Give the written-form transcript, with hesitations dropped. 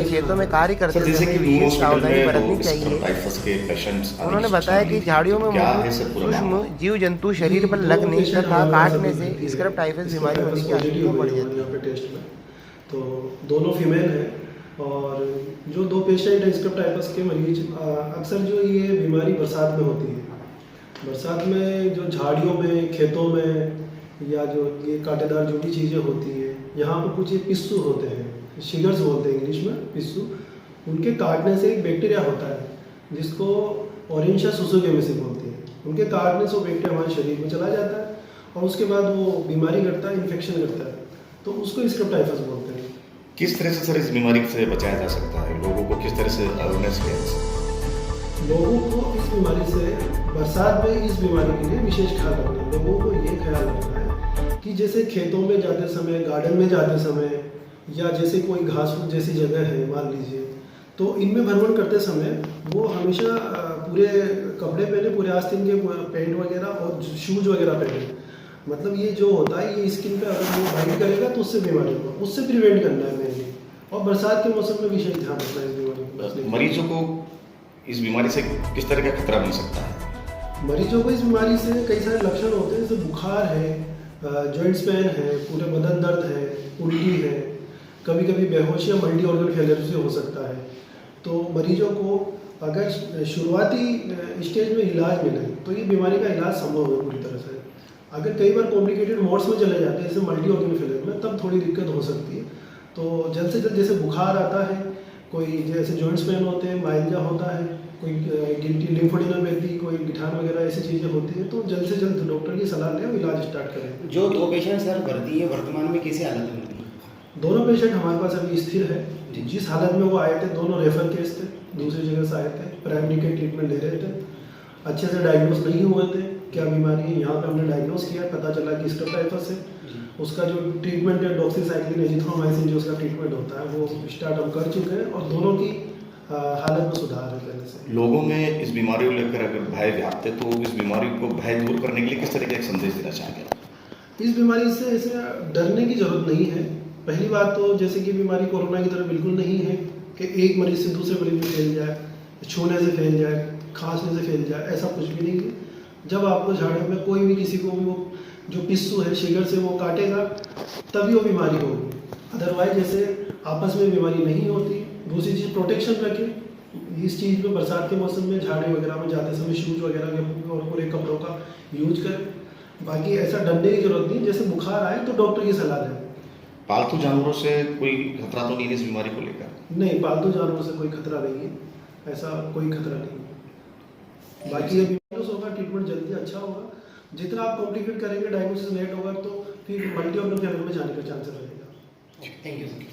खेतों में कार्य करते समय विशेष सावधानी बरतनी चाहिए। उन्होंने बताया कि झाड़ियों में मौजूद सूक्ष्म जीव जंतु शरीर पर लगने तथा काटने से स्क्रब टाइफस बीमारी होने की आशंका बढ़ जाती है। टेस्ट में तो दोनों फीमेल हैं और जो दो पेशेंट हैं स्क्रब टाइफस के मरीज, अक्सर जो ये बीमारी बरसात में होती है। बरसात में जो झाड़ियों में, खेतों में या जो ये कांटेदार जो भी चीज़ें होती है, यहाँ पर कुछ ये पिस्सू होते हैं, शिगर्स बोलते हैं इंग्लिश में, पिस्सू। उनके काटने से एक बैक्टीरिया होता है जिसको ओरेंशिया सुसुगेमेसी बोलते हैं। उनके काटने से वो बैक्टीरिया हमारे शरीर में चला जाता है और उसके बाद वो बीमारी करता है, इन्फेक्शन करता है, तो उसको स्क्रब टाइफस बोलते हैं। किस तरह से सर इस बीमारी से बचाया जा सकता है? लोगों को किस तरह से अवेयरनेस किया जा सकता है? लोगों को इस बीमारी से, बरसात में इस बीमारी के लिए विशेष ख्याल रखना है। लोगों को ये ख्याल रखना है कि जैसे खेतों में जाते समय, गार्डन में जाते समय या जैसे कोई घास फूस जैसी जगह है मान लीजिए, तो इनमें भ्रमण करते समय वो हमेशा पूरे कपड़े पहने, पूरे आस्तीन के पैंट वगैरह और शूज वगैरह पहने। मतलब ये जो होता है ये स्किन पे अगर वो बाइट करेगा तो उससे बीमारी होगा, उससे प्रिवेंट करना है मेनली। और बरसात के मौसम में विशेष ध्यान रखना है इस बीमारी को। मरीजों को इस बीमारी से किस तरह का खतरा मिल सकता है? मरीजों को इस बीमारी से कई सारे लक्षण होते हैं, जैसे बुखार है, जॉइंट्स पेन है, पूरे बदन दर्द है, उल्टी है, कभी कभी बेहोशी या मल्टी ऑर्गन फेलियर से हो सकता है। तो मरीजों को अगर शुरुआती स्टेज में इलाज मिले तो ये बीमारी का इलाज संभव है पूरी तरह से। अगर कई बार कॉम्प्लिकेटेड मोड्स में चले जाते हैं जैसे मल्टी ऑर्गन फेलियर में, तब थोड़ी दिक्कत हो सकती है। तो जल्द से जल्द, जैसे बुखार आता है, कोई जैसे जॉइंट्स पेन होते हैं, माइल्जा होता है, कोई गिल्टी लिम्फोडेनोपैथी, कोई गिठान वगैरह ऐसी चीज़ें होती हैं, तो जल्द से जल्द डॉक्टर की सलाह लें और इलाज स्टार्ट करें। जो दो पेशेंट सर भर्ती है वर्तमान में कैसी हालत में होती है? दोनों पेशेंट हमारे पास अभी स्थिर है। जिस हालत में वो आए थे, दोनों रेफर केस थे, दूसरी जगह से आए थे, प्राइमरी के ट्रीटमेंट ले रहे थे, अच्छे से डायग्नोस नहीं हुए थे क्या बीमारी है। यहाँ पे हमने डायग्नोस किया, पता चला कि स्क्रब टाइफस है। उसका जो ट्रीटमेंट है डॉक्सीसाइक्लिन, एजिथ्रोमाइसिन जो उसका ट्रीटमेंट होता है वो स्टार्ट हम कर चुके हैं और दोनों की हालत में सुधार है पहले से। लोगों में इस बीमारी को लेकर अगर भय व्याप्त है तो इस बीमारी को भय दूर करने के लिए किस तरह का एक संदेश देना चाहेंगे? इस बीमारी से ऐसे डरने की जरूरत नहीं है। पहली बात तो जैसे कि बीमारी कोरोना की तरह बिल्कुल नहीं है कि एक मरीज से दूसरे मरीज में फैल जाए, छूने से फैल जाए, खांसने से फैल जाए, ऐसा कुछ भी नहीं है। जब आपको झाड़ियों में कोई भी किसी को भी वो जो पिस्सू है शिगर से वो काटेगा तभी वो बीमारी होगी, अदरवाइज जैसे आपस में बीमारी नहीं होती। दूसरी चीज़ प्रोटेक्शन रखें इस चीज़ में, बरसात के मौसम में झाड़ी वगैरह में जाते समय शूज वगैरह और पूरे कपड़ों का यूज करें। बाकी ऐसा डरने की जरूरत नहीं, जैसे बुखार आए तो डॉक्टर की सलाह दें। पालतू जानवरों से कोई खतरा तो नहीं है इस बीमारी को लेकर? नहीं, पालतू जानवरों से कोई खतरा नहीं है, ऐसा कोई खतरा नहीं है। बाकी ये डायग्नोस होगा, ट्रीटमेंट जल्दी अच्छा होगा। जितना आप कॉम्प्लिकेट करेंगे, डायग्नोसिस लेट होगा तो फिर मल्टी ऑर्गन फेलियर में जाने का चांसेस रहेगा। Thank you sir.